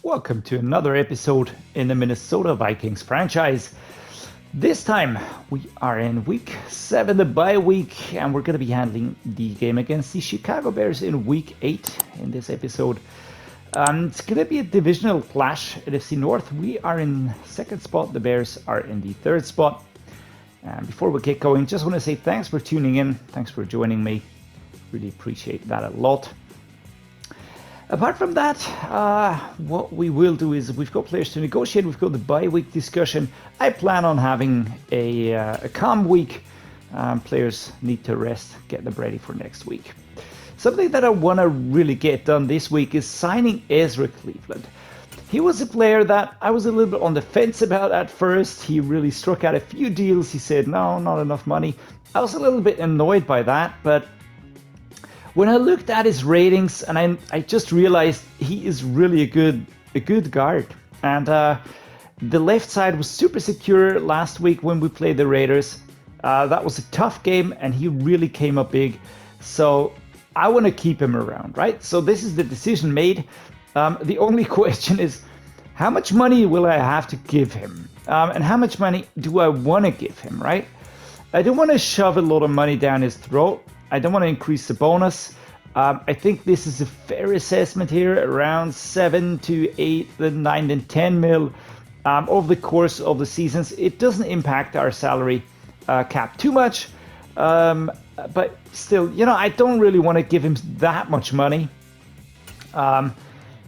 Welcome to another episode in the Minnesota Vikings franchise. This time we are in week 7, the bye week, and we're going to be handling the game against the Chicago Bears in week 8 in this episode. It's going to be a divisional clash. NFC North, we are in second spot, the Bears are in the third spot. And before we get going, just want to say thanks for tuning in, thanks for joining me. Really appreciate that a lot. Apart from that, what we will do is we've got players to negotiate. We've got the bye week discussion. I plan on having a calm week. Players need to rest, get them ready for next week. Something that I want to really get done this week is signing Ezra Cleveland. He was a player that I was a little bit on the fence about at first. He really struck out a few deals. He said, no, not enough money. I was a little bit annoyed by that, but when I looked at his ratings, and I just realized he is really a good guard. And the left side was super secure last week when we played the Raiders. That was a tough game, and he really came up big. So I want to keep him around, right? So this is the decision made. The only question is, how much money will I have to give him? And how much money do I want to give him, right? I don't want to shove a lot of money down his throat. I don't want to increase the bonus. I think this is a fair assessment here, around 7 to 8, then 9 and 10 mil over the course of the seasons. It doesn't impact our salary cap too much, but still, I don't really want to give him that much money.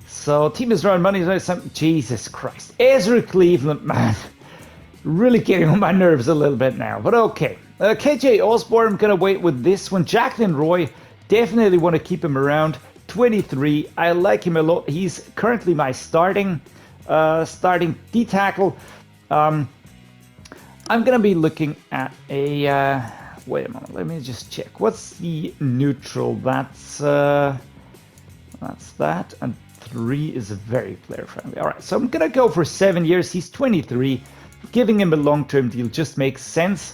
So team is around money. Jesus Christ, Ezra Cleveland, man, really getting on my nerves a little bit now, but okay. KJ Osborne, I'm going to wait with this one. Jaquelin Roy, definitely want to keep him around. 23, I like him a lot. He's currently my starting D-tackle. I'm going to be looking at a... wait a moment, let me just check. What's the neutral? That's that, and 3 is very player-friendly. All right, so I'm going to go for 7 years. He's 23. Giving him a long-term deal just makes sense.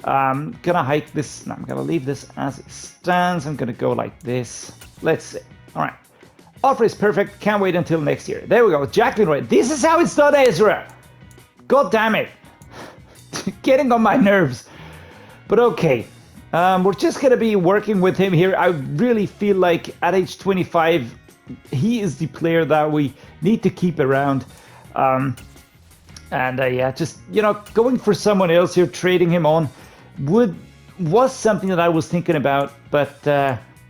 I'm gonna hike this. No, I'm gonna leave this as it stands. I'm gonna go like this. Let's see. All right. Offer is perfect. Can't wait until next year. There we go. Jaquelin Roy. This is how it's done, Ezra. God damn it. Getting on my nerves. But okay. We're just gonna be working with him here. I really feel like at age 25, he is the player that we need to keep around. Yeah, just, going for someone else here, trading him on, was something that I was thinking about, but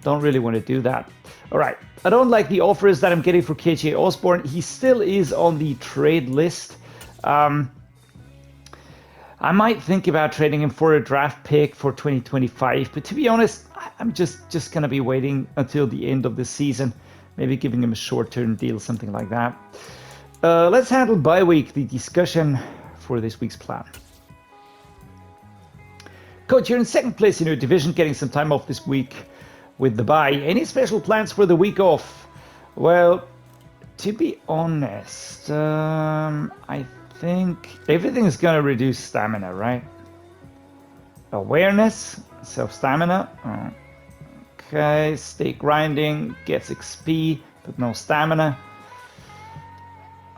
don't really want to do that. All right, I don't like the offers that I'm getting for KJ Osborne. He still is on the trade list. I might think about trading him for a draft pick for 2025, but to be honest, I'm just going to be waiting until the end of the season, maybe giving him a short-term deal, something like that. Let's handle bye week, the discussion for this week's plan. Coach, you're in second place in your division, getting some time off this week with the bye. Any special plans for the week off? Well, to be honest, I think everything is going to reduce stamina, right? Awareness, self-stamina. Okay, stay grinding, gets XP, but no stamina.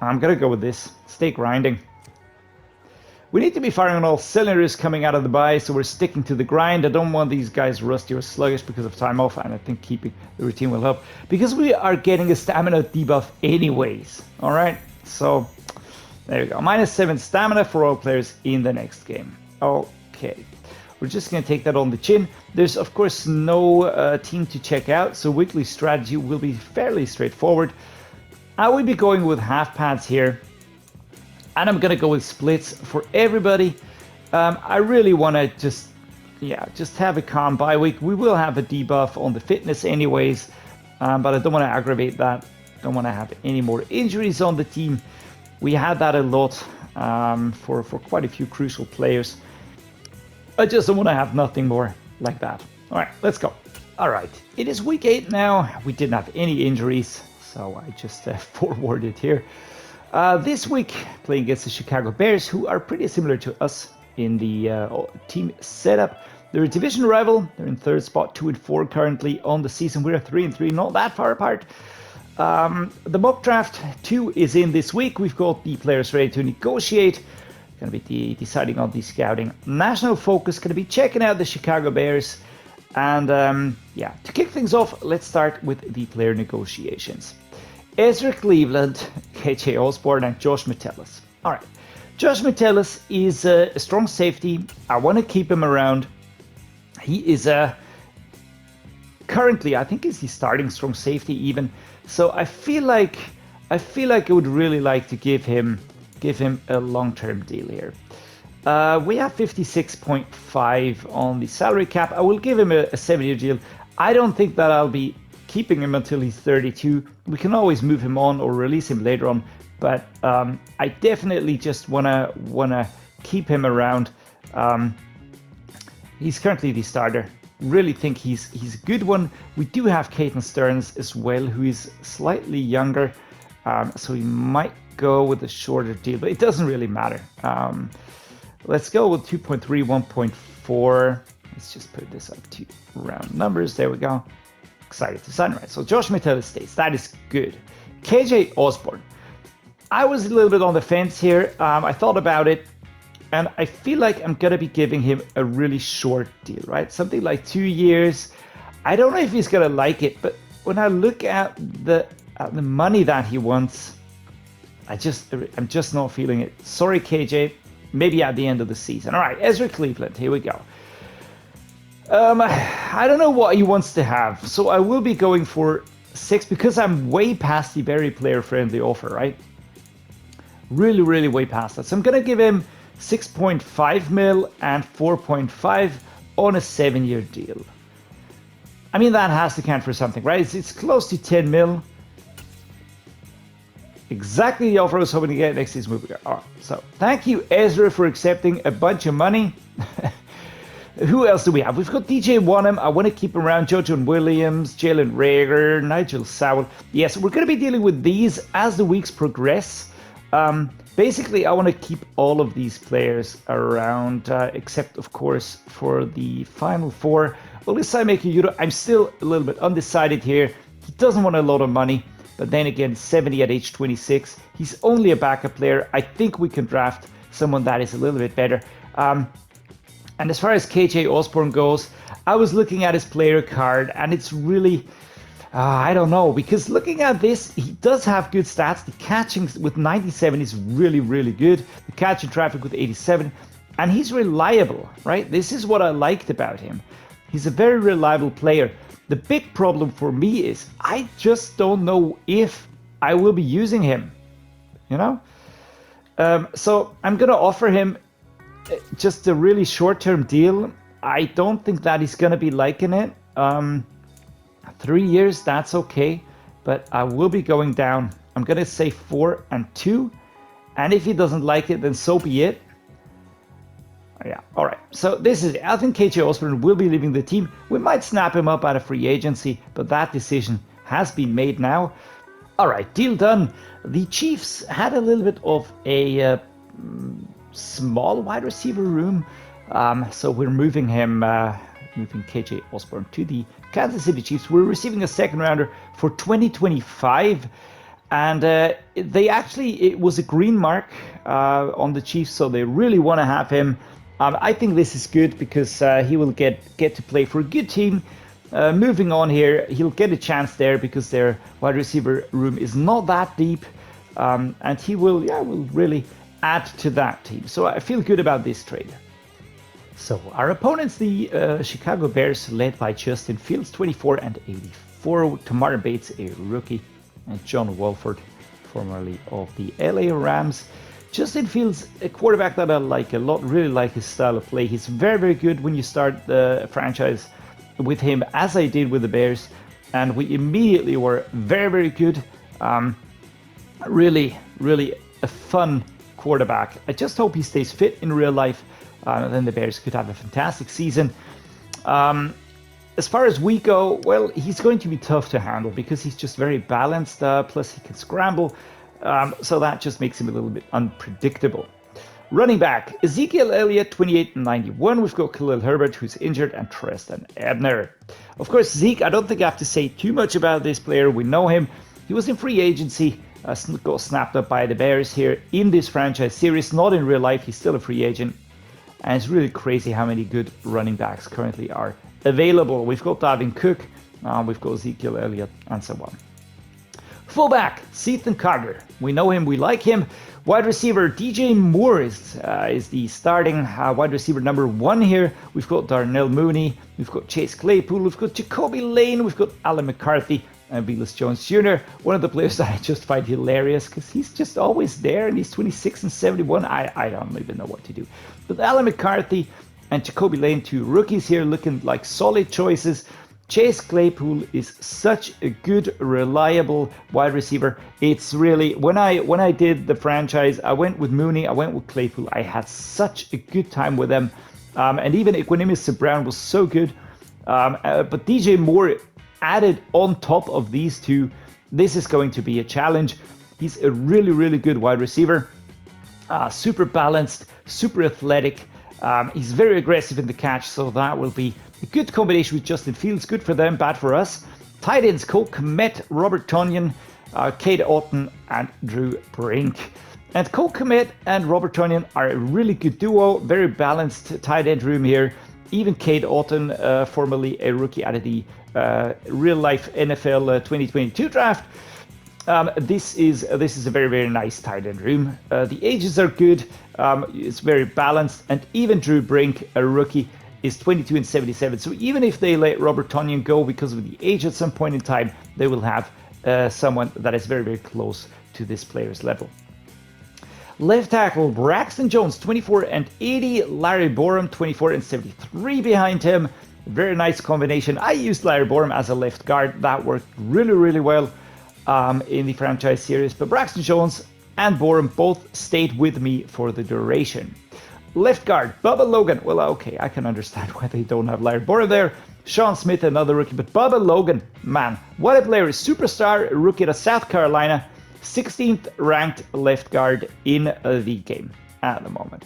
I'm going to go with this. Stay grinding. We need to be firing on all cylinders coming out of the bye, so we're sticking to the grind. I don't want these guys rusty or sluggish because of time off, and I think keeping the routine will help. Because we are getting a stamina debuff anyways. All right, so there you go. -7 stamina for all players in the next game. Okay, we're just going to take that on the chin. There's, of course, no team to check out, so weekly strategy will be fairly straightforward. I will be going with half pads here, and I'm gonna go with splits for everybody. I really want to just have a calm bye week. We will have a debuff on the fitness anyways, but I don't want to aggravate that. Don't want to have any more injuries on the team. We had that a lot for quite a few crucial players. I just don't want to have nothing more like that. All right, let's go. All right, it is week 8 now. We didn't have any injuries, so I just forwarded here. This week, playing against the Chicago Bears, who are pretty similar to us in the team setup. They're a division rival. They're in third spot, 2-4 currently on the season. We're 3-3, not that far apart. The mock draft 2 is in this week. We've got the players ready to negotiate. Going to be deciding on the scouting. National focus going to be checking out the Chicago Bears. And yeah, to kick things off, let's start with the player negotiations. Ezra Cleveland, KJ Osborne, and Josh Metellus. All right, Josh Metellus is a strong safety. I want to keep him around. He is currently, I think, is the starting strong safety even. So I feel like I would really like to give him a long-term deal here. We have 56.5 on the salary cap. I will give him a 7-year deal. I don't think that I'll be keeping him until he's 32. We can always move him on or release him later on, but I definitely just wanna keep him around. He's currently the starter. Really think he's a good one. We do have Caden Stearns as well, who is slightly younger, so he might go with a shorter deal, but it doesn't really matter. Let's go with 2.3, 1.4. Let's just put this up to round numbers. There we go. Excited to sign, right? So Josh Metellus stays. That is good. KJ Osborne. I was a little bit on the fence here. I thought about it, and I feel like I'm going to be giving him a really short deal, right? Something like 2 years. I don't know if he's going to like it, but when I look at the money that he wants, I'm just not feeling it. Sorry, KJ. Maybe at the end of the season. All right, Ezra Cleveland. Here we go. I don't know what he wants to have, so I will be going for 6 because I'm way past the very player-friendly offer, right? Really, really way past that. So I'm gonna give him 6.5 mil and 4.5 on a 7-year deal. I mean, that has to count for something, right? It's close to 10 mil. Exactly the offer I was hoping to get next season. Movie. All right, so thank you, Ezra, for accepting a bunch of money. Who else do we have? We've got DJ WONNUM. I want to keep him around. Jojon Williams, Jalen Reagor, Nigel Sowell. Yes, we're going to be dealing with these as the weeks progress. Basically, I want to keep all of these players around, except, of course, for the final 4. Olisai Mekhi, I'm still a little bit undecided here. He doesn't want a lot of money. But then again, 70 at age 26. He's only a backup player. I think we can draft someone that is a little bit better. And as far as KJ Osborne goes, I was looking at his player card, and it's really, I don't know, because looking at this, he does have good stats. The catching with 97 is really, really good. The catch and traffic with 87, and he's reliable, right? This is what I liked about him. He's a very reliable player. The big problem for me is I just don't know if I will be using him, you know? So I'm going to offer him just a really short-term deal. I don't think that he's going to be liking it. 3 years, that's okay, but I will be going down. I'm going to say 4 and 2, and if he doesn't like it, then so be it. Yeah, all right. So this is it. I think KJ Osborne will be leaving the team. We might snap him up at a free agency, but that decision has been made now. All right, deal done. The Chiefs had a little bit of a small wide receiver room, so we're moving KJ Osborne to the Kansas City Chiefs. We're receiving a second rounder for 2025. And it was a green mark on the Chiefs, so they really want to have him. I think this is good because he will get to play for a good team. Moving on here, he'll get a chance there because their wide receiver room is not that deep, and he will really add to that team. So I feel good about this trade. So our opponents, the Chicago Bears, led by Justin Fields, 24 and 84, Tamar Bates, a rookie, and John Wolford, formerly of the LA Rams. Justin Fields, a quarterback that I like a lot, really like his style of play. He's very, very good when you start the franchise with him, as I did with the Bears, and we immediately were very, very good. Really, really a fun quarterback. I just hope he stays fit in real life, then the Bears could have a fantastic season. As far as we go, well, he's going to be tough to handle because he's just very balanced, plus he can scramble, so that just makes him a little bit unpredictable. Running back, Ezekiel Elliott, 28 and 91. We've got Khalil Herbert, who's injured, and Trestan Ebner. Of course, Zeke, I don't think I have to say too much about this player. We know him. He was in free agency, got snapped up by the Bears here in this franchise series, not in real life. He's still a free agent. And it's really crazy how many good running backs currently are available. We've got Dalvin Cook, we've got Ezekiel Elliott, and so on. Fullback, Ethan Carter. We know him, we like him. Wide receiver, DJ Moore is the starting wide receiver number 1 here. We've got Darnell Mooney, we've got Chase Claypool, we've got Jacoby Lane, we've got Alan McCarthy, and Velus Jones Jr. One of the players that I just find hilarious because he's just always there, and he's 26 and 71. I don't even know what to do. But Alan McCarthy and Jacoby Lane, 2 rookies here, looking like solid choices. Chase Claypool is such a good, reliable wide receiver. It's really, when I did the franchise, I went with Mooney, I went with Claypool. I had such a good time with them. And even Equanimous Brown was so good. But DJ Moore added on top of these 2, this is going to be a challenge. He's a really, really good wide receiver. Super balanced, super athletic. He's very aggressive in the catch, so that will be a good combination with Justin Fields. Good for them, bad for us. Tight ends, Cole Kmet, Robert Tonyan, Cade Otton, and Drew Brink. And Cole Kmet and Robert Tonyan are a really good duo, very balanced tight end room here. Even Cade Otton, formerly a rookie out of the real-life NFL 2022 draft. This is a very, very nice tight end room. The ages are good. It's very balanced. And even Drew Brink, a rookie, is 22 and 77. So even if they let Robert Tonyan go because of the age at some point in time, they will have someone that is very, very close to this player's level. Left tackle, Braxton Jones, 24 and 80. Larry Borum, 24 and 73 behind him. Very nice combination. I used Larry Borum as a left guard. That worked really, really well in the franchise series. But Braxton Jones and Borum both stayed with me for the duration. Left guard, Bubba Logan. Well, okay, I can understand why they don't have Larry Borum there. Sean Smith, another rookie. But Bubba Logan, man, what a player. Superstar rookie out of South Carolina. 16th ranked left guard in the game at the moment.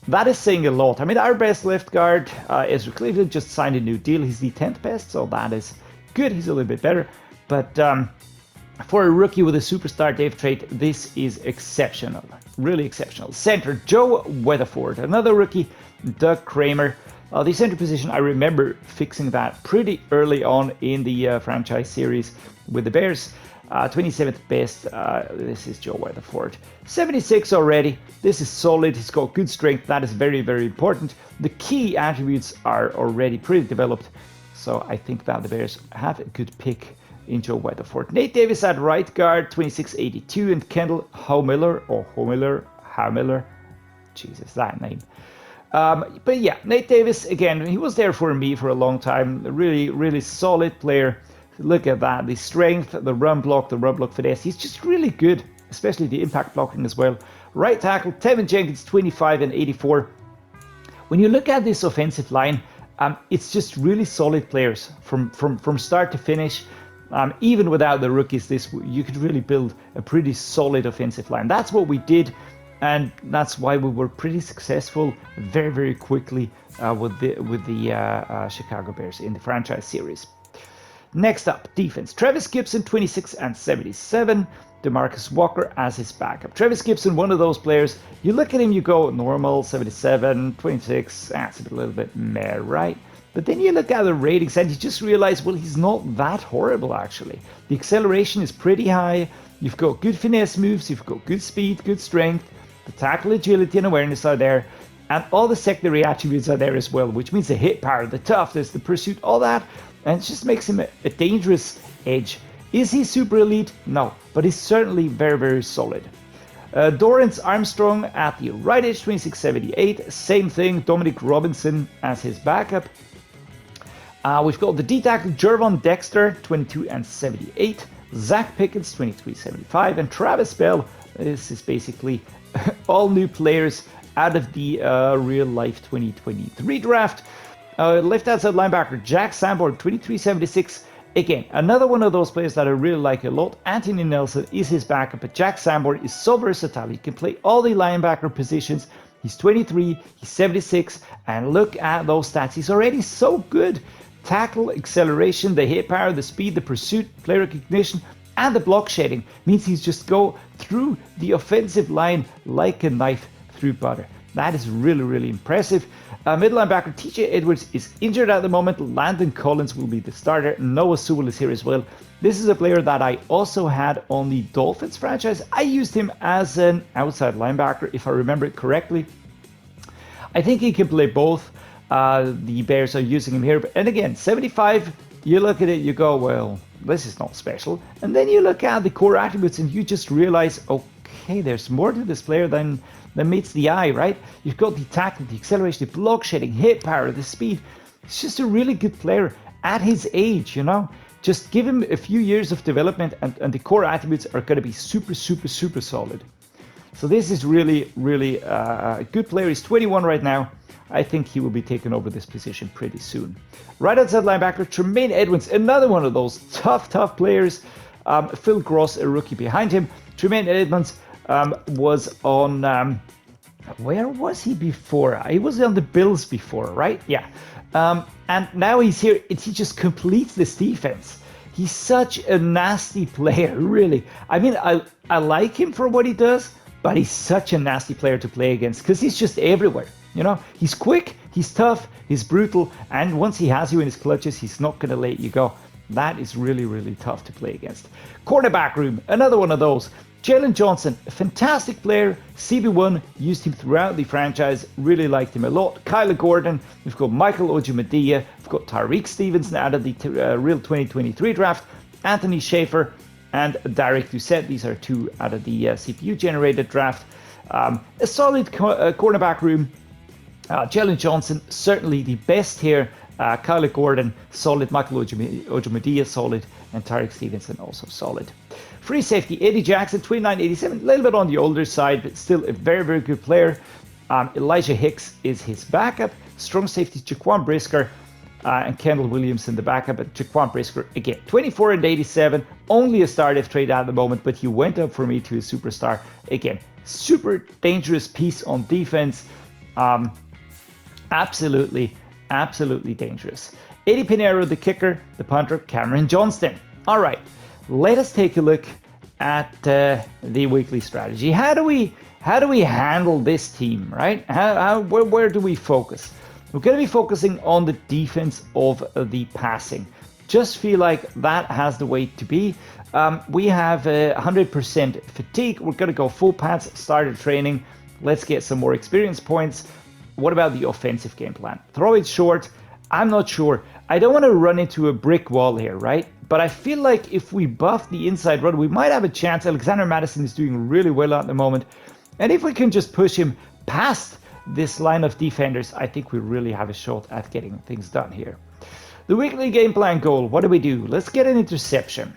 That is saying a lot. I mean, our best left guard, Ezra Cleveland, just signed a new deal. He's the 10th best, so that is good. He's a little bit better. But for a rookie with a superstar depth trait, this is exceptional. Really exceptional. Center, Joe Weatherford. Another rookie, Doug Kramer. The center position, I remember fixing that pretty early on in the franchise series with the Bears. 27th best, this is Joe Weatherford. 76 already, this is solid, he's got good strength, that is very, very important. The key attributes are already pretty developed, so I think that the Bears have a good pick in Joe Weatherford. Nate Davis at right guard, 26-82, and Kendall Haumiller, Jesus, that name. But yeah, Nate Davis, again, he was there for me for a long time, a really, really solid player. Look at that, the strength, the run block finesse. He's just really good, especially the impact blocking as well. Right tackle, Tevin Jenkins, 25 and 84. When you look at this offensive line, it's just really solid players from start to finish. Even without the rookies, you could really build a pretty solid offensive line. That's what we did, and that's why we were pretty successful very, very quickly with the Chicago Bears in the franchise series. Next up, defense. Travis Gibson, 26 and 77. DeMarcus Walker as his backup. Travis Gibson, one of those players, you look at him, you go, normal, 77, 26, that's a little bit meh, right? But then you look at the ratings and you just realize, well, he's not that horrible, actually. The acceleration is pretty high. You've got good finesse moves. You've got good speed, good strength. The tackle agility and awareness are there. And all the secondary attributes are there as well, which means the hit power, the toughness, the pursuit, all that. And it just makes him a dangerous edge. Is he super elite? No, but he's certainly very, very solid. Dorrance Armstrong at the right edge, 26-78. Same thing, Dominic Robinson as his backup. We've got the D-tackle Jervon Dexter, 22 and 78. Zach Pickens, 23-75. And Travis Bell, this is basically all new players out of the real-life 2023 draft. Left outside linebacker Jack Sanborn, 23-76. Again, another one of those players that I really like a lot. Anthony Nelson is his backup, but Jack Sanborn is so versatile. He can play all the linebacker positions. He's 23, he's 76, and look at those stats. He's already so good. Tackle, acceleration, the hit power, the speed, the pursuit, play recognition, And the block shedding means he's just go through the offensive line like a knife through butter. That is really, really impressive. Middle linebacker TJ Edwards is injured at the moment. Landon Collins will be the starter. Noah Sewell is here as well. This is a player that I also had on the Dolphins franchise. I used him as an outside linebacker, if I remember it correctly. I think he can play both. The Bears are using him here. And again, 75, you look at it, you go, well, this is not special. And then you look at the core attributes and you just realize, okay, there's more to this player than meets the eye, right? You've got the tackle, the acceleration, the block shedding, hit power, the speed. It's just a really good player at his age, you know? Just give him a few years of development and the core attributes are going to be super, super, super solid. So this is really, really a good player. He's 21 right now. I think he will be taking over this position pretty soon. Right outside linebacker, Tremaine Edmonds, another one of those tough players. Phil Gross, a rookie behind him. Tremaine Edmonds was on, where was he before? He was on the Bills before, right? Yeah. And now he's here. He just completes this defense. He's such a nasty player, really. I mean, I like him for what he does, but he's such a nasty player to play against because he's just everywhere. You know, he's quick, he's tough, he's brutal, and once he has you in his clutches, he's not going to let you go. That is really, really tough to play against. Cornerback room, another one of those. Jalen Johnson, a fantastic player. CB1 used him throughout the franchise, really liked him a lot. Kyler Gordon, we've got Michael Ojemudia, we've got Tyreek Stevenson out of the real 2023 draft, Anthony Schaefer, and Derek Doucette. These are two out of the CPU-generated draft. A solid cornerback room. Jalen Johnson, certainly the best here. Kyler Gordon, solid. Michael Ojemudia, solid. And Tyreek Stevenson, also solid. Free safety, Eddie Jackson, 2987, a little bit on the older side, but still a very, very good player. Elijah Hicks is his backup. Strong safety, Jaquan Brisker, and Kendall Williamson, the backup. But Jaquan Brisker, again, 24 and 87, only a start if trade at the moment, but he went up for me to a superstar. Again, super dangerous piece on defense. Absolutely dangerous. Eddie Pinheiro, the kicker, the punter, Cameron Johnston. All right, let us take a look at the weekly strategy. How do we handle this team, right? Where do we focus? We're going to be focusing on the defense of the passing. Just feel like that has the way to be. We have 100% fatigue. We're going to go full pads, started training. Let's get some more experience points. What about the offensive game plan? Throw it short. I'm not sure. I don't want to run into a brick wall here, right? But I feel like if we buff the inside run, we might have a chance. Alexander Madison is doing really well at the moment. And if we can just push him past this line of defenders, I think we really have a shot at getting things done here. The weekly game plan goal, what do? Let's get an interception.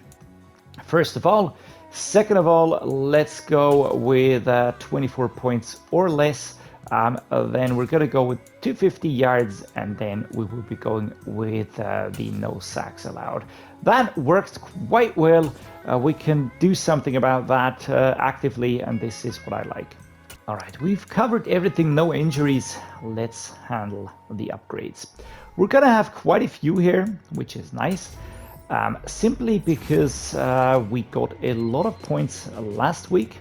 First of all. Second of all, let's go with 24 points or less. Then we're going to go with 250 yards, and then we will be going with the no sacks allowed. That worked quite well. We can do something about that actively, and this is what I like. All right, we've covered everything, no injuries. Let's handle the upgrades. We're going to have quite a few here, which is nice. Simply because we got a lot of points last week.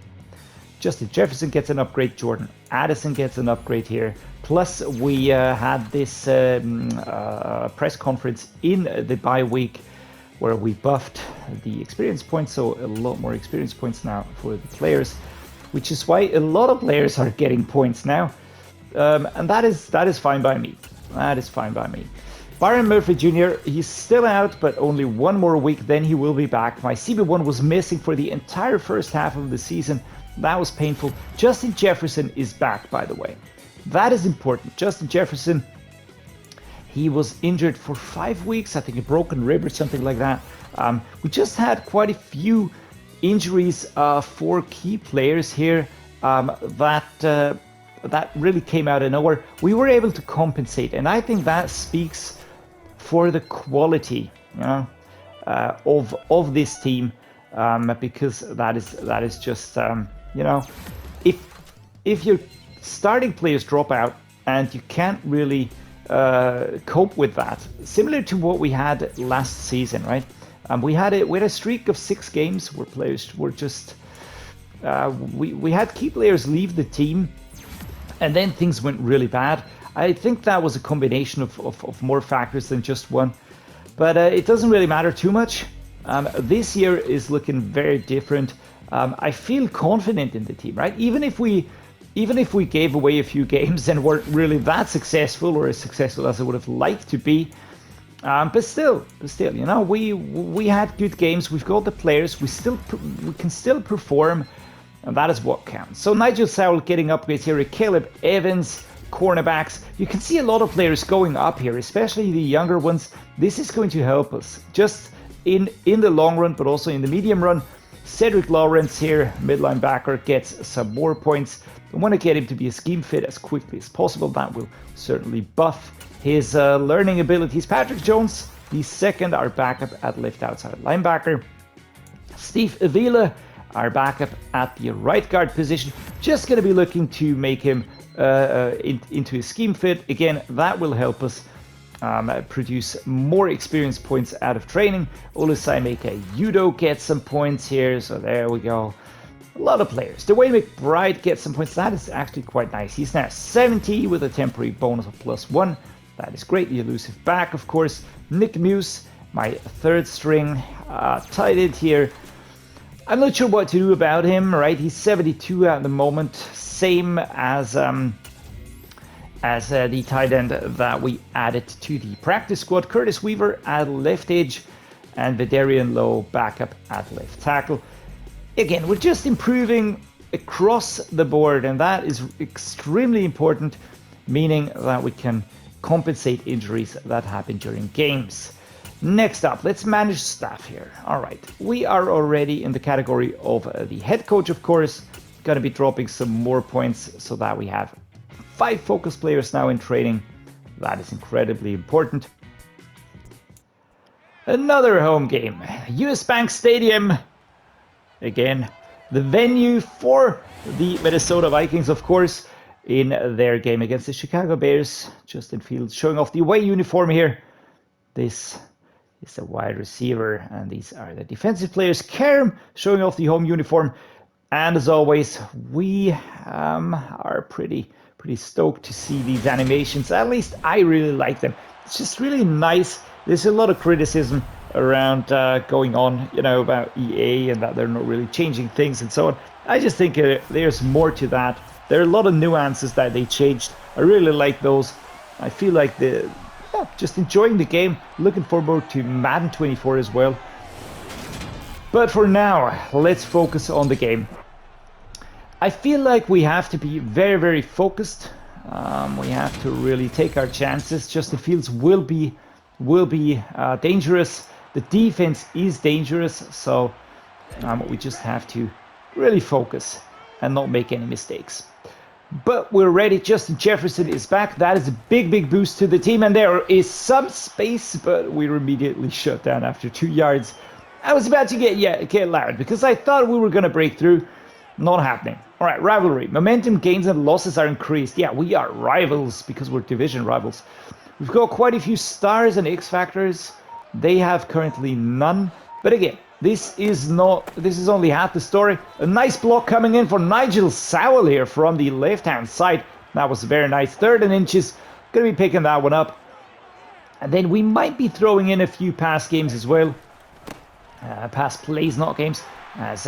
Justin Jefferson gets an upgrade, Jordan Addison gets an upgrade here. Plus we had this press conference in the bye week where we buffed the experience points, so a lot more experience points now for the players, which is why a lot of players are getting points now. And that is fine by me. That is fine by me. Byron Murphy Jr., he's still out, but only one more week, then he will be back. My CB1 was missing for the entire first half of the season. That was painful. Justin Jefferson is back, by the way. That is important. Justin Jefferson, he was injured for 5 weeks, I think a broken rib or something like that. We just had quite a few injuries for key players here that really came out of nowhere. We were able to compensate, and I think that speaks for the quality, you know, of this team, because that is just you know, if your starting players drop out and you can't really cope with that, similar to what we had last season, right? We had a streak of 6 games where players were just we had key players leave the team, and then things went really bad. I think that was a combination of more factors than just one, but it doesn't really matter too much. This year is looking very different. I feel confident in the team, right? Even if we gave away a few games and weren't really that successful or as successful as I would have liked to be, but still, you know, we had good games. We've got the players. We can still perform, and that is what counts. So Nigel Sowell getting upgrades here. Caleb Evans, cornerbacks. You can see a lot of players going up here, especially the younger ones. This is going to help us just in the long run, but also in the medium run. Cedric Lawrence here, mid linebacker, gets some more points. I want to get him to be a scheme fit as quickly as possible. That will certainly buff his learning abilities. Patrick Jones, the second, our backup at left outside linebacker. Steve Avila, our backup at the right guard position. Just going to be looking to make him into a scheme fit. Again, that will help us produce more experience points out of training. Olusai Meka gets some points here, so there we go. A lot of players. DeWayne McBride gets some points. That is actually quite nice. He's now 70 with a temporary bonus of +1. That is great. The elusive back, of course. Nick Muse, my third string tight end here. I'm not sure what to do about him, right? He's 72 at the moment, same as the tight end that we added to the practice squad. Curtis Weaver at left edge and Vidarian Lowe backup at left tackle. Again, we're just improving across the board, and that is extremely important, meaning that we can compensate injuries that happen during games. Next up, let's manage staff here. All right, we are already in the category of the head coach, of course. Going to be dropping some more points so that we have 5 focus players now in training. That is incredibly important. Another home game, US Bank Stadium. Again, the venue for the Minnesota Vikings, of course, in their game against the Chicago Bears. Justin Fields showing off the away uniform here. This is the wide receiver, and these are the defensive players. Kerm showing off the home uniform. And as always, we are pretty stoked to see these animations. At least I really like them. It's just really nice. There's a lot of criticism around going on, you know, about EA and that they're not really changing things and so on. I just think there's more to that. There are a lot of nuances that they changed. I really like those. I feel like just enjoying the game. Looking forward to Madden 24 as well. But for now, let's focus on the game. I feel like we have to be very focused. We have to really take our chances. Justin Fields will be dangerous. The defense is dangerous, so we just have to really focus and not make any mistakes. But we're ready. Justin Jefferson is back. That is a big boost to the team, and there is some space, but we were immediately shut down after 2 yards. I was about to get loud because I thought we were going to break through. Not happening. All right, rivalry. Momentum gains and losses are increased. Yeah, we are rivals because we're division rivals. We've got quite a few stars and X factors. They have currently none. But again, this is only half the story. A nice block coming in for Nigel Sowell here from the left-hand side. That was very nice. 3rd and inches. Going to be picking that one up. And then we might be throwing in a few pass games as well. Pass plays, not games. As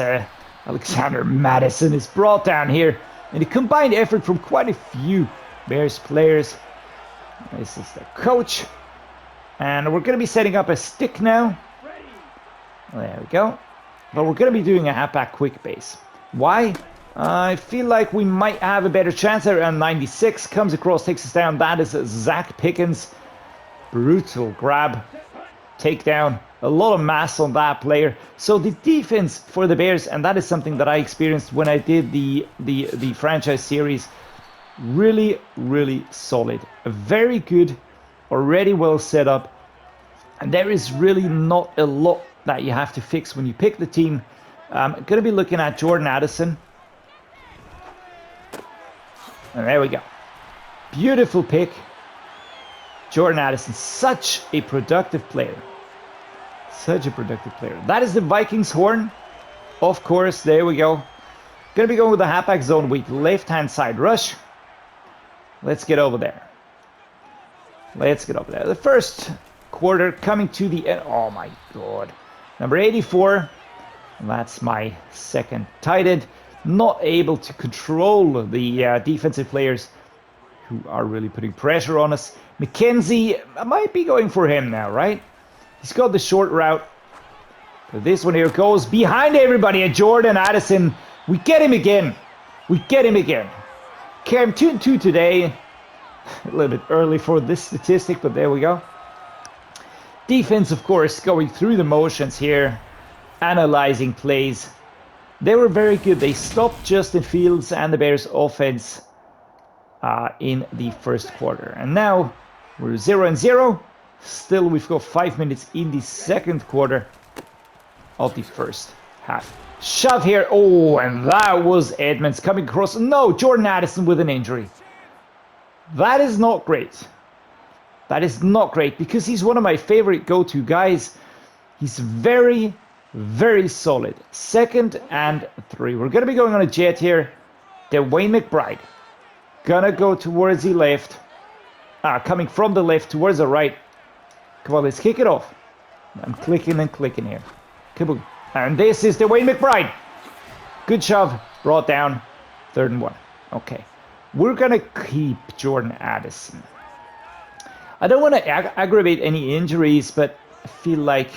Alexander Madison is brought down here. And a combined effort from quite a few Bears players. This is the coach. And we're going to be setting up a stick now. There we go. But we're going to be doing a halfback quick base. Why? I feel like we might have a better chance there. And 96 comes across, takes us down. That is Zach Pickens. Brutal grab. Takedown. A lot of mass on that player. So the defense for the Bears, and that is something that I experienced when I did the franchise series, really solid. A very good, already well set up. And there is really not a lot that you have to fix when you pick the team. I'm going to be looking at Jordan Addison. And there we go. Beautiful pick. Jordan Addison, such a productive player. Such a productive player. That is the Vikings horn. Of course, there we go. Gonna be going with the halfback zone weak. Left-hand side rush. Let's get over there. Let's get over there. The first quarter coming to the end. Oh my god. Number 84. That's my second tight end. Not able to control the defensive players who are really putting pressure on us. McKenzie, I might be going for him now, right? He's got the short route. But this one here goes behind everybody at Jordan Addison. We get him again. We get him again. Cam 2-2 today. A little bit early for this statistic, but there we go. Defense, of course, going through the motions here. Analyzing plays. They were very good. They stopped Justin Fields and the Bears offense in the first quarter. And now we're 0-0. Still, we've got 5 minutes in the second quarter of the first half. Shove here. Oh, and that was Edmonds coming across. No, Jordan Addison with an injury. That is not great. That is not great because he's one of my favorite go-to guys. He's very, very solid. 2nd and 3. We're going to be going on a jet here. DeWayne McBride. Gonna go towards the left. Coming from the left towards the right. Come on, let's kick it off. I'm clicking and clicking here. Kaboom. And this is DeWayne McBride. Good shove. Brought down. 3rd and 1. Okay. We're going to keep Jordan Addison. I don't want to aggravate any injuries, but I feel like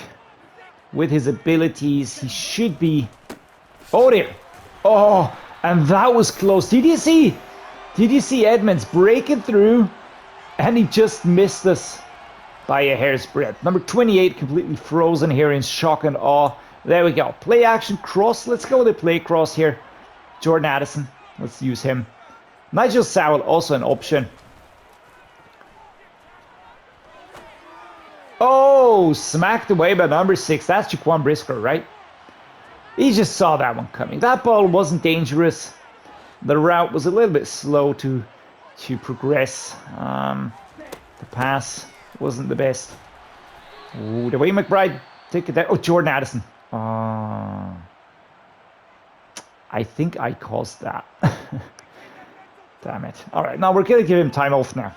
with his abilities, he should be... Oh, dear. Oh, and that was close. Did you see? Did you see Edmonds breaking through? And he just missed us by a hair's breadth. Number 28 completely frozen here in shock and awe. There we go. Play action cross. Let's go with the play cross here. Jordan Addison. Let's use him. Nigel Sowell also an option. Oh, smacked away by number 6. That's Jaquan Brisker, right? He just saw that one coming. That ball wasn't dangerous. The route was a little bit slow to progress. The pass wasn't the best. Ooh, DeWayne McBride, take it down. Oh, Jordan Addison. I think I caused that. Damn it. All right, now we're going to give him time off now.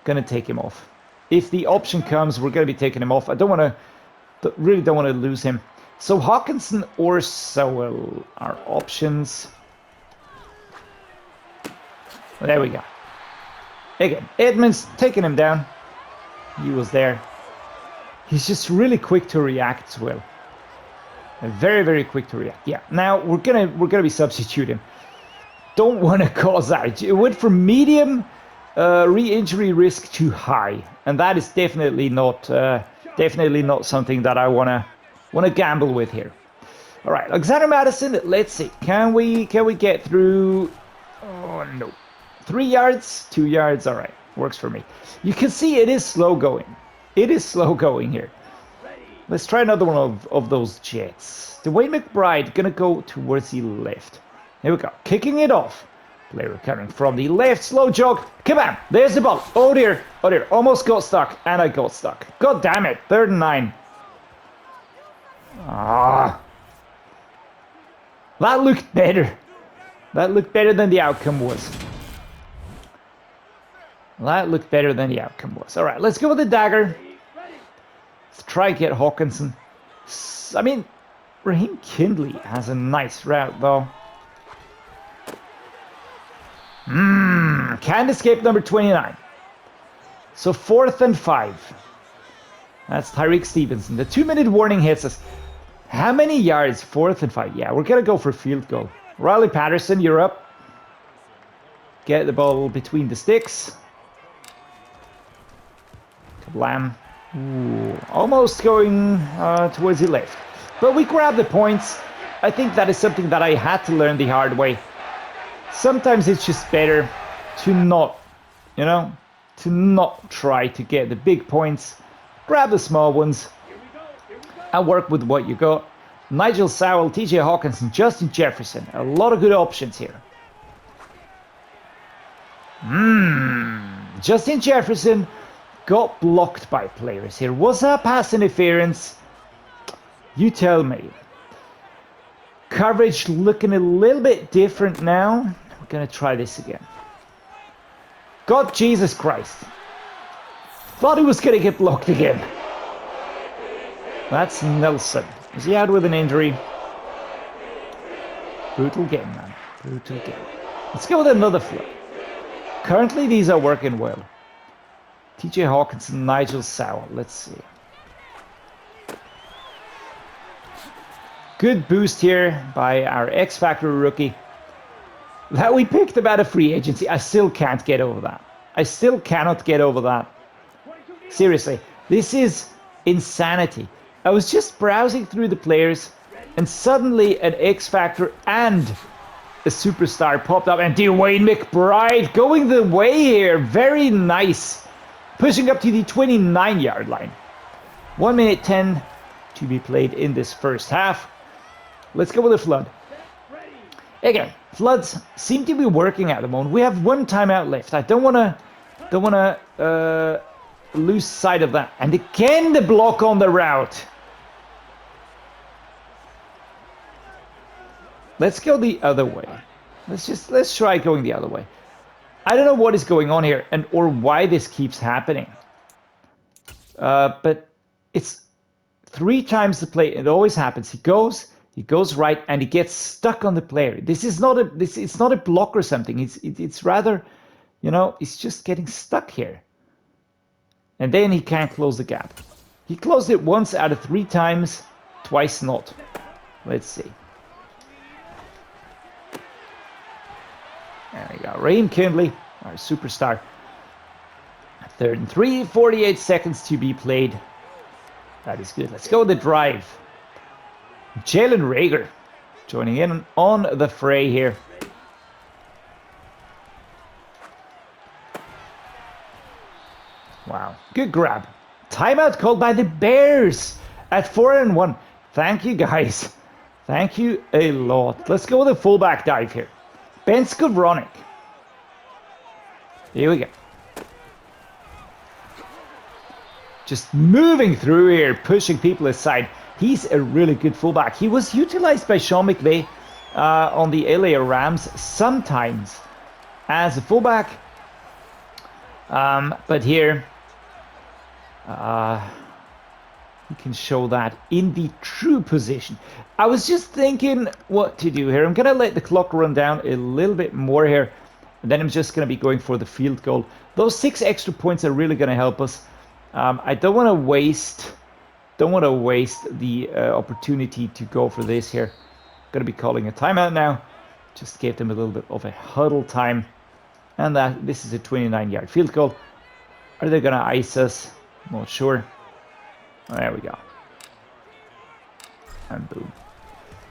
Going to take him off. If the option comes, we're going to be taking him off. I don't want to, really don't want to lose him. So Hawkinson or Sowell are options. There we go. Again, Edmonds taking him down. He was there. He's just really quick to react as well. Very, very quick to react. Yeah. Now we're gonna be substituting. Don't want to cause that. It went from medium re-injury risk to high, and that is definitely not something that I wanna gamble with here. All right, Alexander Madison. Let's see. Can we get through? Oh no. 3 yards, 2 yards. All right, works for me. You can see it is slow going. It is slow going here. Let's try another one of those jets. DeWayne McBride gonna go towards the left. Here we go. Kicking it off. Player coming from the left. Slow jog. Come on. There's the ball. Oh dear. Oh dear. Almost got stuck. And I got stuck. God damn it. 3rd and 9. That looked better. That looked better than the outcome was. That looked better than the outcome was. All right. Let's go with the dagger. Let's try and get Hawkinson. I mean, Raheem Kindley has a nice route though. Can't escape number 29. So 4th and 5. That's Tyreek Stevenson. The 2-minute warning hits us. How many yards? 4th and 5. Yeah, we're going to go for field goal. Riley Patterson, you're up. Get the ball between the sticks. Kablam. Ooh, almost going towards the left. But we grab the points. I think that is something that I had to learn the hard way. Sometimes it's just better to not, to not try to get the big points. Grab the small ones and work with what you got. Nigel Sowell, TJ Hawkinson, Justin Jefferson. A lot of good options here. Justin Jefferson got blocked by players here. Was that pass interference? You tell me. Coverage looking a little bit different now. We're going to try this again. God, Jesus Christ. Thought he was going to get blocked again. That's Nelson. Is he out with an injury? Brutal game, man. Brutal game. Let's go with another flood. Currently, these are working well. TJ Hawkinson, Nigel Sowell. Let's see. Good boost here by our X-Factor rookie. That we picked about a free agency. I still can't get over that. I still cannot get over that. Seriously, this is insanity. I was just browsing through the players and suddenly an X-Factor and a superstar popped up. And DeWayne McBride going the way here. Very nice. Pushing up to the 29-yard line. 1 minute 10 to be played in this first half. Let's go with a flood. Again, floods seem to be working at the moment. We have one timeout left. I don't want to lose sight of that. And again, the block on the route. Let's go the other way. Let's try going the other way. I don't know what is going on here or why this keeps happening. But it's 3 times the play. It always happens. He goes right and he gets stuck on the player. This is not it's not a block or something. It's rather, it's just getting stuck here. And then he can't close the gap. He closed it once out of 3 times, twice not. Let's see. There we go. Raheem Kindley, our superstar. 3rd and 3, 48 seconds to be played. That is good. Let's go with the drive. Jalen Reagor joining in on the fray here. Wow. Good grab. Timeout called by the Bears at 4-1. Thank you, guys. Thank you a lot. Let's go with a fullback dive here. Ben Skowronek. Here we go. Just moving through here, pushing people aside. He's a really good fullback. He was utilized by Sean McVay on the LA Rams sometimes as a fullback. But here, you can show that in the true position. I was just thinking what to do here. I'm going to let the clock run down a little bit more here. And then I'm just going to be going for the field goal. Those 6 extra points are really going to help us. I don't want to waste the opportunity to go for this here. I'm going to be calling a timeout now. Just gave them a little bit of a huddle time. And this is a 29-yard field goal. Are they going to ice us? Not sure. There we go. And boom.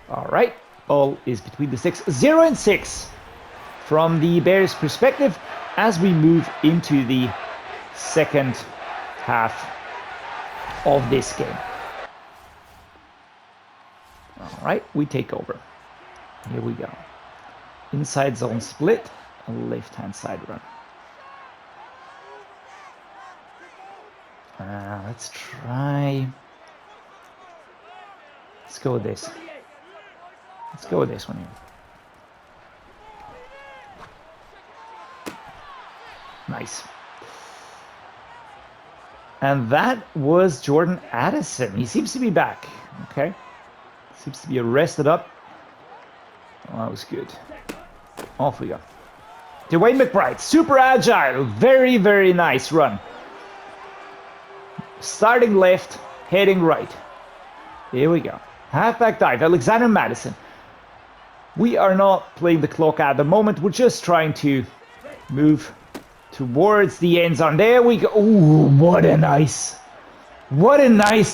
All right. Ball is between the 6. 0 and 6 from the Bears' perspective as we move into the second half of this game. All right. We take over. Here we go. Inside zone split. A left-hand side run. Let's try. Let's go with this. Let's go with this one here. Nice. And that was Jordan Addison. He seems to be back. Okay. Seems to be rested up. Oh, that was good. Off we go. DeWayne McBride. Super agile. Very, very nice run. Starting left, heading right. Here we go. Halfback dive, Alexander Madison. We are not playing the clock at the moment. We're just trying to move towards the end zone. There we go. Ooh, what a nice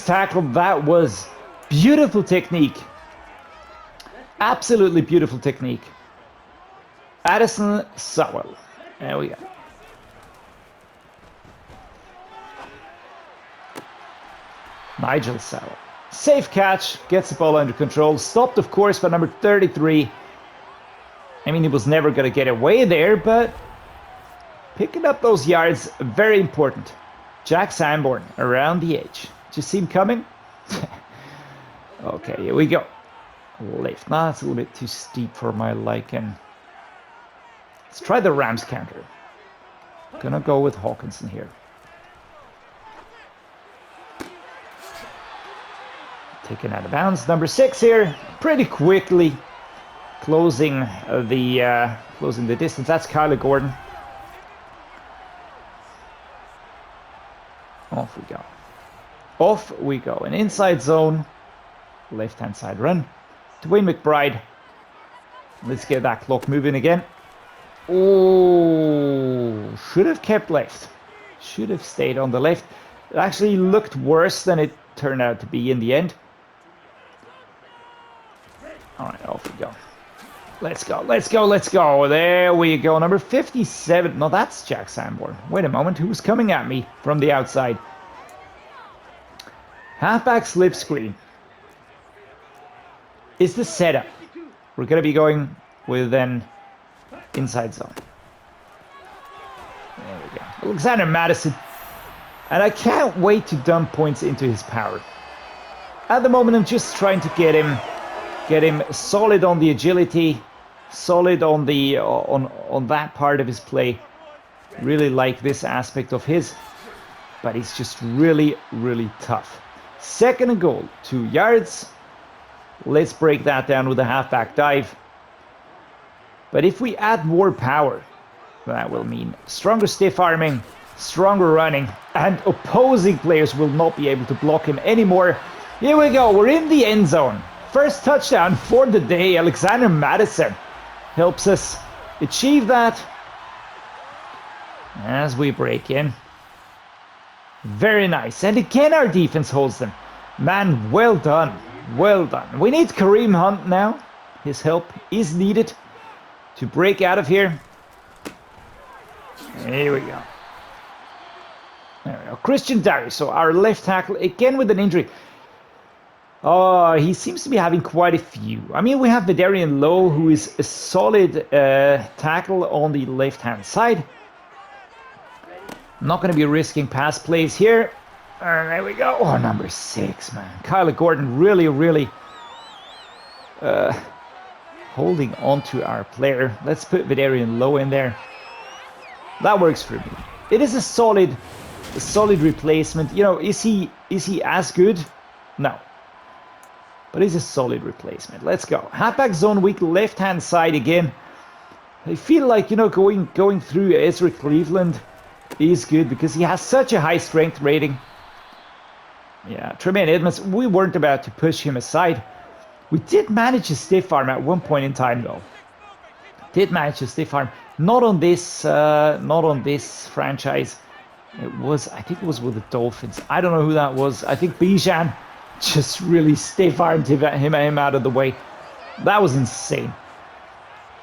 tackle that was. Beautiful technique. Absolutely beautiful technique. Addison Sowell. There we go. Nigel Sowell. Safe catch, gets the ball under control. Stopped, of course, by number 33. I mean, he was never going to get away there, but picking up those yards, very important. Jack Sanborn around the edge. Did you see him coming? Okay, here we go. Left. Nah, it's a little bit too steep for my liking. Let's try the Rams counter. Gonna go with Hawkinson here. Taken out of bounds. Number 6 here. Pretty quickly closing the distance. That's Kyler Gordon. Off we go. Off we go. An inside zone. Left-hand side run. DeWayne McBride. Let's get that clock moving again. Oh, should have kept left. Should have stayed on the left. It actually looked worse than it turned out to be in the end. All right, off we go. Let's go, let's go, let's go. There we go. Number 57. No, that's Jack Sanborn. Wait a moment. Who's coming at me from the outside? Halfback slip screen is the setup. We're going to be going with an inside zone. There we go. Alexander Mattison. And I can't wait to dump points into his power. At the moment, I'm just trying to get him solid on the agility, solid on the on that part of his play. Really like this aspect of his, but he's just really, really tough. Second and goal, 2 yards. Let's break that down with a halfback dive. But if we add more power, that will mean stronger stiff arming, stronger running, and opposing players will not be able to block him anymore. Here we go, we're in the end zone. First touchdown for the day. Alexander Mattison helps us achieve that as we break in. Very nice. And again, our defense holds them. Man, well done. Well done. We need Kareem Hunt now. His help is needed to break out of here. Here we go. There we go. Christian Darius, so our left tackle, again with an injury. Oh, he seems to be having quite a few. I mean, we have Vidarian Lowe, who is a solid tackle on the left-hand side. I'm not going to be risking pass plays here. There we go. Oh, number 6, man. Kyler Gordon really, really holding on to our player. Let's put Vidarian Lowe in there. That works for me. It is a solid replacement. You know, is he as good? No. But he's a solid replacement. Let's go. Halfback zone weak, left-hand side again. I feel like, you know, going through Ezra Cleveland is good because he has such a high strength rating. Yeah, Tremaine Edmonds, we weren't about to push him aside. We did manage a stiff arm at one point in time, though. Did manage a stiff arm. Not on this franchise. I think it was with the Dolphins. I don't know who that was. I think Bijan just really stiff-armed him out of the way. That was insane.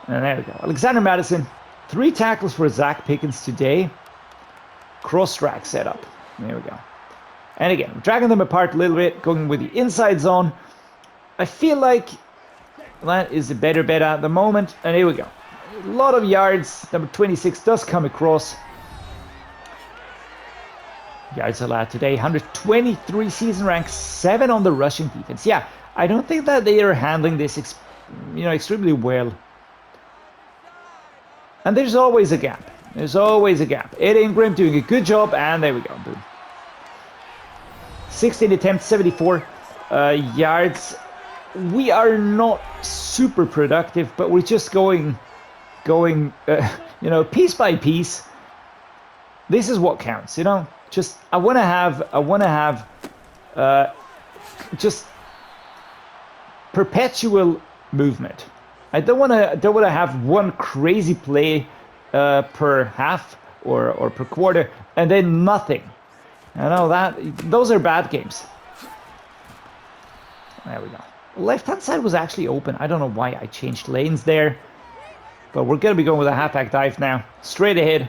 And there we go. Alexander Mattison, 3 tackles for Zach Pickens today. Cross-track setup. There we go. And again, I'm dragging them apart a little bit, going with the inside zone. I feel like that is a better bet at the moment. And here we go. A lot of yards. Number 26 does come across. Yards allowed today, 123 season rank, 7 on the rushing defense. Yeah, I don't think that they are handling this extremely well. And there's always a gap. There's always a gap. Ed Ingram doing a good job, and there we go. Boom. 16 attempts, 74 yards. We are not super productive, but we're just going piece by piece. This is what counts, you know. Just I want to have just perpetual movement. I don't want to have one crazy play per half or per quarter and then nothing. I know that those are bad games. There we go. Left-hand side was actually open. I don't know why I changed lanes there, but we're gonna be going with a halfback dive now, straight ahead.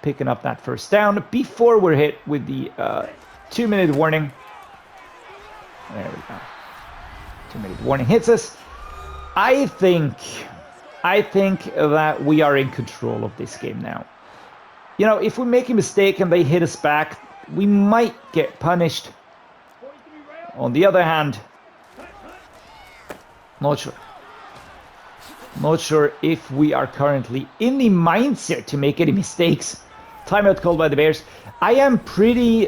Picking up that first down before we're hit with the 2-minute warning. There we go. 2-minute warning hits us. I think that we are in control of this game now. You know, if we make a mistake and they hit us back, we might get punished. On the other hand, not sure. Not sure if we are currently in the mindset to make any mistakes. Timeout called by the Bears. I am pretty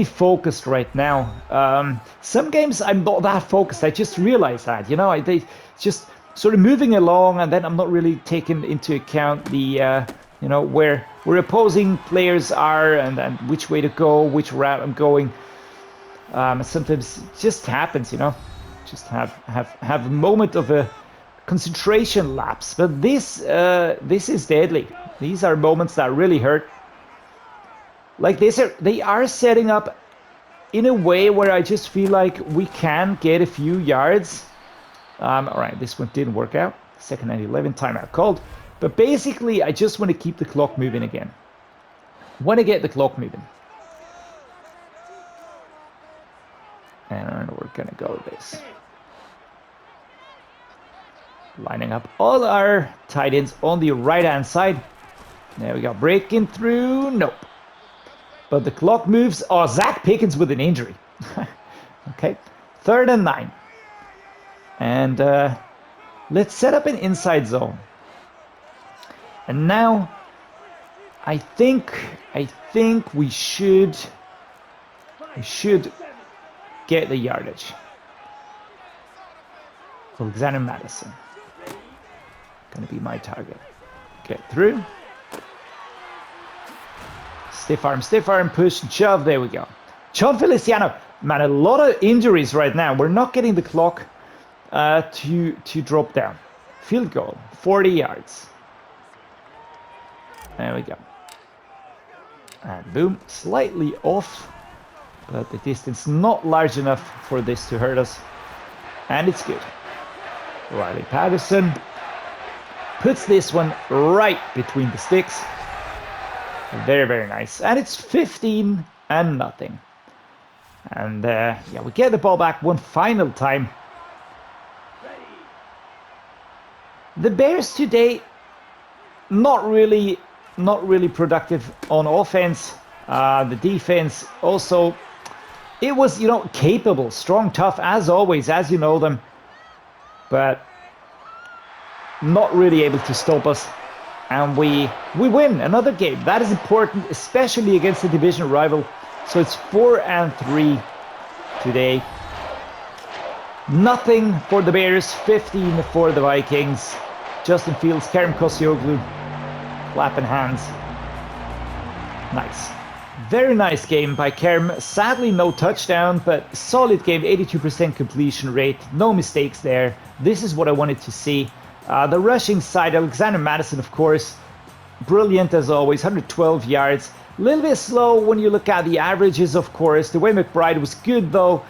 focused right now. Some games I'm not that focused. I just realized that, you know, they just sort of moving along, and then I'm not really taking into account the, you know, where opposing players are and which way to go, which route I'm going. Sometimes it just happens, you know, just have a moment of a concentration lapse. But this is deadly. These are moments that really hurt. Like they are setting up in a way where I just feel like we can get a few yards. All right, this one didn't work out. Second and 11, timeout called. But basically, I just want to keep the clock moving again. Want to get the clock moving. And we're going to go with this. Lining up all our tight ends on the right-hand side. There we go. Breaking through. Nope. But the clock moves. Oh, Zach Pickens with an injury. Okay. 3rd and 9. And let's set up an inside zone. And now I think we should get the yardage. Alexander Madison. Gonna be my target. Get through. Stiff arm, push, and shove. There we go. John Feliciano. Man, a lot of injuries right now. We're not getting the clock to drop down. Field goal, 40 yards. There we go. And boom, slightly off, but the distance not large enough for this to hurt us. And it's good. Riley Patterson puts this one right between the sticks. Very, very nice. And it's 15-0. And yeah, we get the ball back one final time. The Bears today, not really productive on offense. The defense also, it was, you know, capable, strong, tough as always, as you know them, but not really able to stop us. And we win another game. That is important, especially against a division rival. So it's 4-3 today. Nothing for the Bears, 15 for the Vikings. Justin Fields, Kerem Koscioglu, clapping hands. Nice. Very nice game by Kerem. Sadly, no touchdown, but solid game, 82% completion rate. No mistakes there. This is what I wanted to see. The rushing side, Alexander Madison, of course, brilliant as always, 112 yards. A little bit slow when you look at the averages, of course. DeWayne McBride was good, though.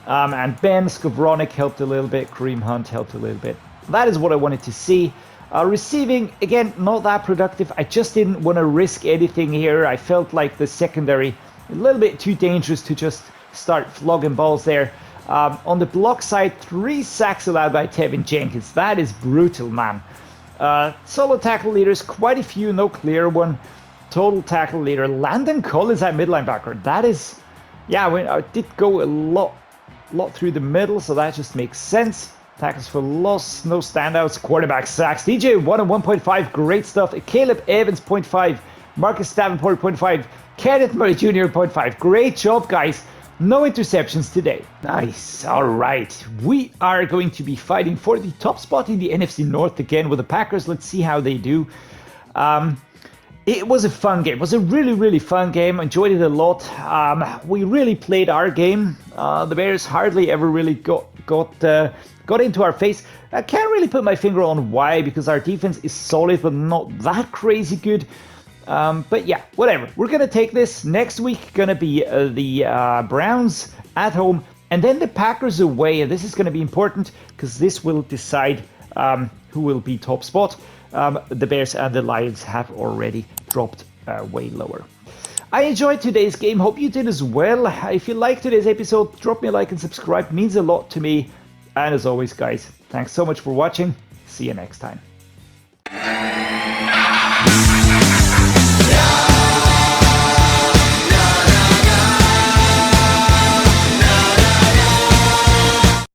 And Ben Skowronek helped a little bit. Kareem Hunt helped a little bit. That is what I wanted to see. Receiving, again, not that productive. I just didn't want to risk anything here. I felt like the secondary, a little bit too dangerous to just start flogging balls there. On the block side, 3 sacks allowed by Tevin Jenkins. That is brutal, man. Solo tackle leaders, quite a few, no clear one. Total tackle leader, Landon Collins at mid linebacker. That is, yeah, I did go a lot through the middle, so that just makes sense. Tackles for loss, no standouts. Quarterback sacks. DJ Wonnum 1.5, great stuff. Caleb Evans 0.5, Marcus Davenport 0.5, Kenneth Murray Jr. 0.5. Great job, guys. No interceptions today. Nice. All right. We are going to be fighting for the top spot in the NFC North again with the Packers. Let's see how they do. It was a fun game. It was a really, really fun game. Enjoyed it a lot. We really played our game. The Bears hardly ever really got into our face. I can't really put my finger on why, because our defense is solid, but not that crazy good. But yeah, whatever. We're going to take this. Next week, going to be the Browns at home, and then the Packers away. And this is going to be important because this will decide who will be top spot. The Bears and the Lions have already dropped way lower. I enjoyed today's game. Hope you did as well. If you liked today's episode, drop me a like and subscribe. It means a lot to me. And as always, guys, thanks so much for watching. See you next time.